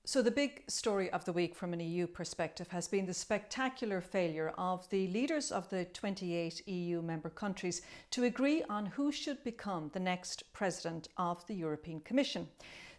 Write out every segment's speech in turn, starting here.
So the big story of the week from an EU perspective has been the spectacular failure of the leaders of the 28 EU member countries to agree on who should become the next president of the European Commission.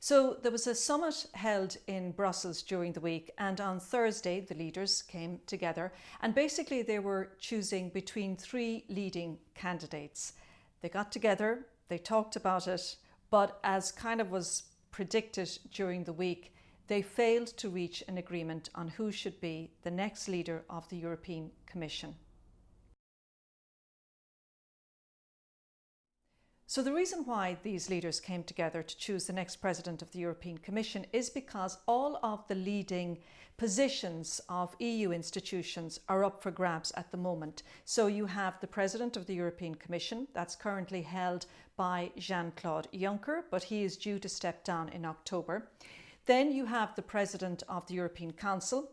So there was a summit held in Brussels during the week, and on Thursday the leaders came together and basically they were choosing between three leading candidates. They got together, they talked about it, but as kind of was predicted during the week, they failed to reach an agreement on who should be the next leader of the European Commission. So the reason why these leaders came together to choose the next president of the European Commission is because all of the leading positions of EU institutions are up for grabs at the moment. So you have the president of the European Commission, that's currently held by Jean-Claude Juncker, but he is due to step down in October. Then you have the President of the European Council.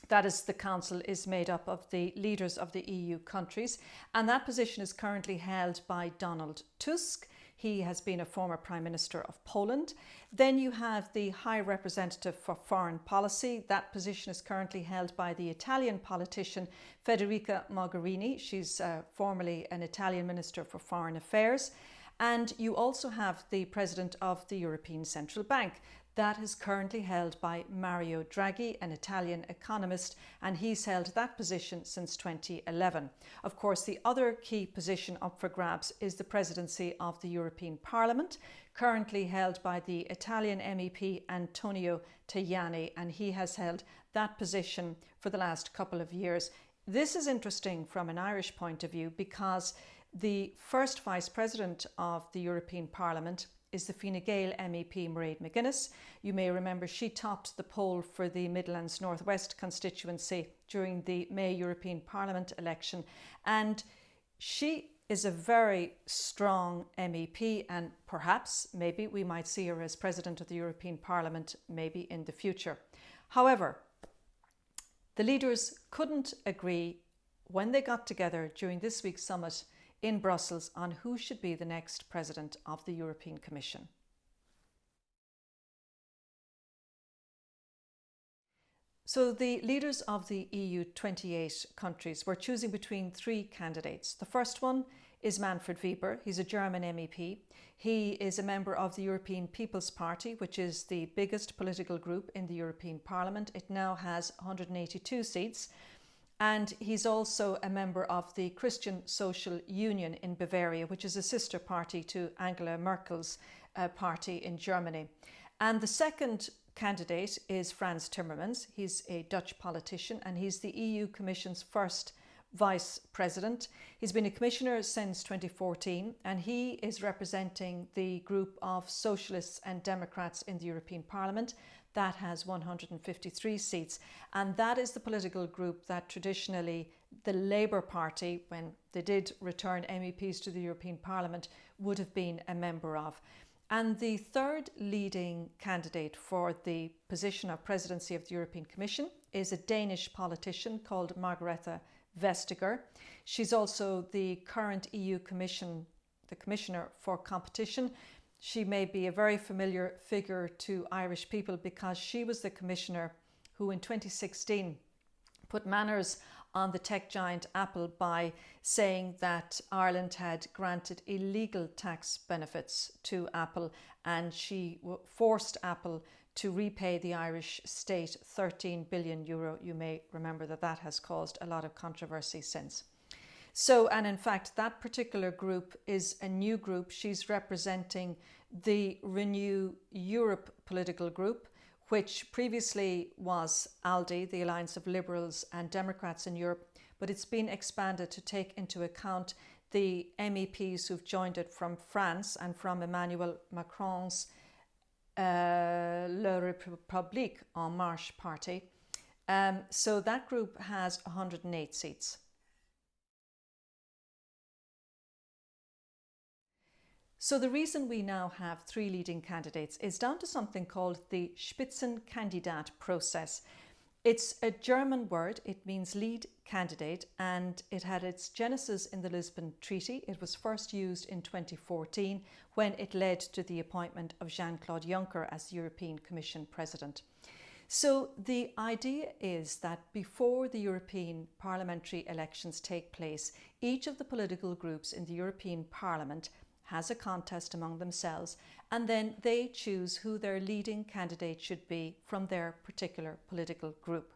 That is, the Council is made up of the leaders of the EU countries, and that position is currently held by Donald Tusk. He has been a former Prime Minister of Poland. Then you have the High Representative for Foreign Policy. That position is currently held by the Italian politician Federica Mogherini. She's formerly an Italian Minister for Foreign Affairs. And you also have the President of the European Central Bank. That is currently held by Mario Draghi, an Italian economist, and he's held that position since 2011. Of course, the other key position up for grabs is the presidency of the European Parliament, currently held by the Italian MEP Antonio Tajani, and he has held that position for the last couple of years. This is interesting from an Irish point of view because the first Vice President of the European Parliament is the Fine Gael MEP Mairead McGuinness. You may remember she topped the poll for the Midlands Northwest constituency during the May European Parliament election, and she is a very strong MEP, and perhaps maybe we might see her as President of the European Parliament maybe in the future. However, the leaders couldn't agree when they got together during this week's summit in Brussels on who should be the next president of the European Commission. So the leaders of the EU 28 countries were choosing between three candidates. The first one is Manfred Weber. He's a German MEP. He is a member of the European People's Party, which is the biggest political group in the European Parliament. It now has 182 seats. And he's also a member of the Christian Social Union in Bavaria, which is a sister party to Angela Merkel's party in Germany. And the second candidate is Frans Timmermans. He's a Dutch politician and he's the EU Commission's first Vice President. He's been a commissioner since 2014 and he is representing the group of Socialists and Democrats in the European Parliament. That has 153 seats, and that is the political group that traditionally the Labour Party, when they did return MEPs to the European Parliament, would have been a member of. And the third leading candidate for the position of presidency of the European Commission is a Danish politician called Margrethe Vestager. She's also the current EU Commission, the Commissioner for Competition. She may be a very familiar figure to Irish people because she was the commissioner who in 2016 put manners on the tech giant Apple by saying that Ireland had granted illegal tax benefits to Apple, and she forced Apple to repay the Irish state €13 billion. You may remember that that has caused a lot of controversy since. So, and in fact, that particular group is a new group. She's representing the Renew Europe political group, which previously was ALDE, the Alliance of Liberals and Democrats in Europe, but it's been expanded to take into account the MEPs who've joined it from France and from Emmanuel Macron's La République En Marche party. So that group has 108 seats. So the reason we now have three leading candidates is down to something called the Spitzenkandidat process. It's a German word, it means lead candidate, and it had its genesis in the Lisbon Treaty. It was first used in 2014 when it led to the appointment of Jean-Claude Juncker as the European Commission President. So the idea is that before the European parliamentary elections take place, each of the political groups in the European Parliament has a contest among themselves, and then they choose who their leading candidate should be from their particular political group.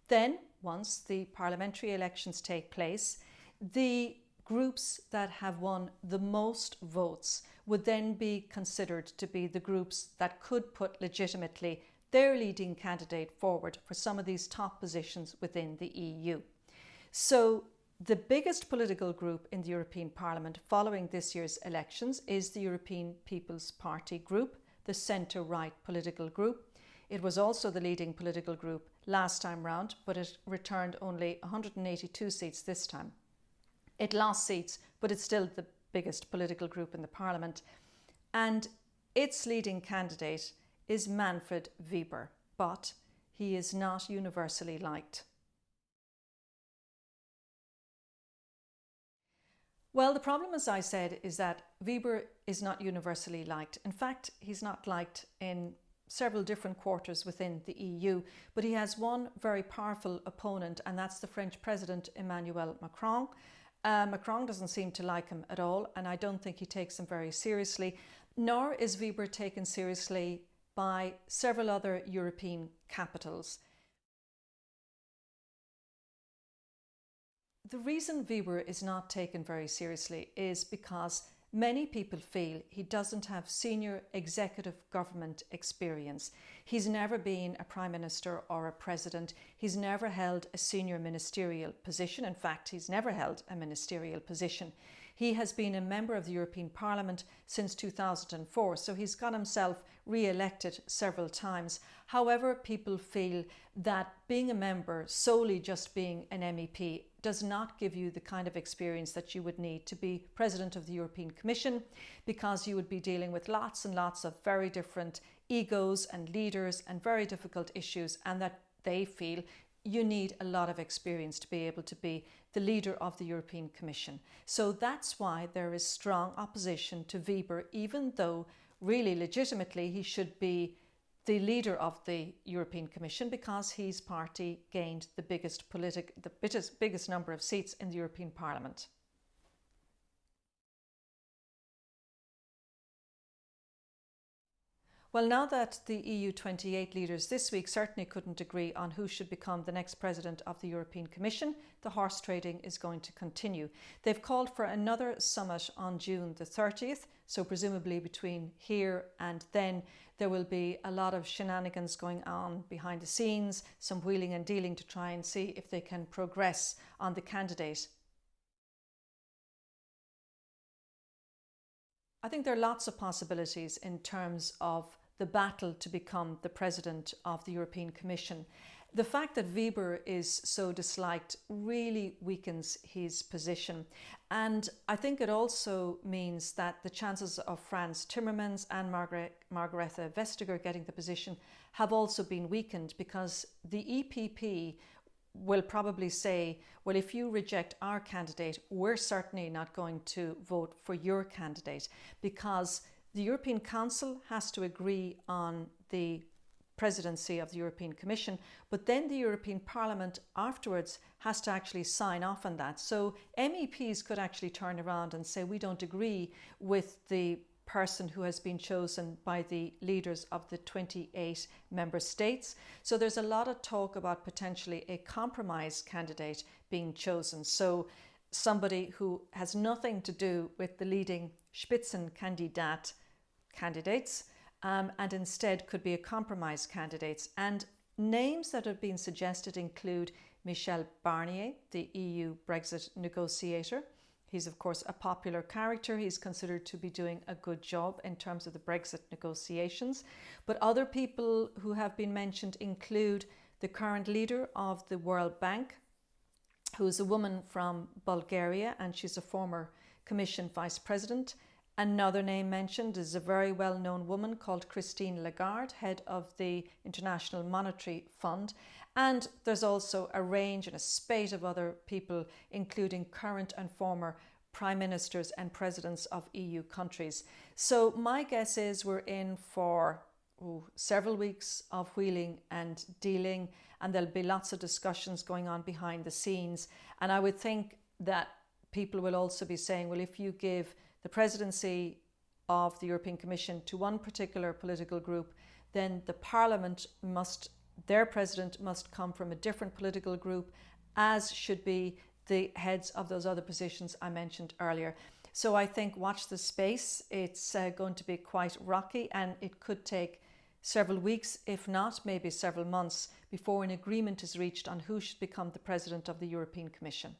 Then, once the parliamentary elections take place, the groups that have won the most votes would then be considered to be the groups that could put legitimately their leading candidate forward for some of these top positions within the EU. So the biggest political group in the European Parliament following this year's elections is the European People's Party group, the centre-right political group. It was also the leading political group last time round, but it returned only 182 seats this time. It lost seats, but it's still the biggest political group in the Parliament. And its leading candidate is Manfred Weber, but he is not universally liked. Well, the problem, as I said, is that Weber is not universally liked. In fact, he's not liked in several different quarters within the EU, but he has one very powerful opponent, and that's the French President Emmanuel Macron. Macron doesn't seem to like him at all, and I don't think he takes him very seriously, nor is Weber taken seriously by several other European capitals. The reason Weber is not taken very seriously is because many people feel he doesn't have senior executive government experience. He's never been a prime minister or a president. He's never held a senior ministerial position. In fact, he's never held a ministerial position. He has been a member of the European Parliament since 2004, so he's got himself re-elected several times. However, people feel that being a member, solely just being an MEP, does not give you the kind of experience that you would need to be President of the European Commission, because you would be dealing with lots and lots of very different egos and leaders and very difficult issues, and that they feel you need a lot of experience to be able to be the leader of the European Commission. So that's why there is strong opposition to Weber, even though really legitimately he should be the leader of the European Commission, because his party gained the biggest number of seats in the European Parliament. Well, now that the EU 28 leaders this week certainly couldn't agree on who should become the next president of the European Commission, the horse trading is going to continue. They've called for another summit on June the 30th, so presumably between here and then there will be a lot of shenanigans going on behind the scenes, some wheeling and dealing to try and see if they can progress on the candidate. I think there are lots of possibilities in terms of the battle to become the president of the European Commission. The fact that Weber is so disliked really weakens his position. And I think it also means that the chances of Frans Timmermans and Margrethe Vestager getting the position have also been weakened, because the EPP will probably say, well, if you reject our candidate, we're certainly not going to vote for your candidate, because the European Council has to agree on the presidency of the European Commission, but then the European Parliament afterwards has to actually sign off on that. So MEPs could actually turn around and say, we don't agree with the person who has been chosen by the leaders of the 28 member states. So there's a lot of talk about potentially a compromise candidate being chosen. So somebody who has nothing to do with the leading Spitzenkandidat candidates, and instead could be a compromise candidate. And names that have been suggested include Michel Barnier, the EU Brexit negotiator. He's of course a popular character. He's considered to be doing a good job in terms of the Brexit negotiations. But other people who have been mentioned include the current leader of the World Bank, who's a woman from Bulgaria, and she's a former Commission Vice President. Another name mentioned is a very well-known woman called Christine Lagarde, head of the International Monetary Fund. And there's also a range and a spate of other people, including current and former prime ministers and presidents of EU countries. So my guess is we're in for, several weeks of wheeling and dealing, and there'll be lots of discussions going on behind the scenes. And I would think that people will also be saying, well, if you give the presidency of the European Commission to one particular political group, then the Parliament their president must come from a different political group, as should be the heads of those other positions I mentioned earlier. So I think watch the space. It's going to be quite rocky, and it could take several weeks, if not maybe several months, before an agreement is reached on who should become the president of the European Commission.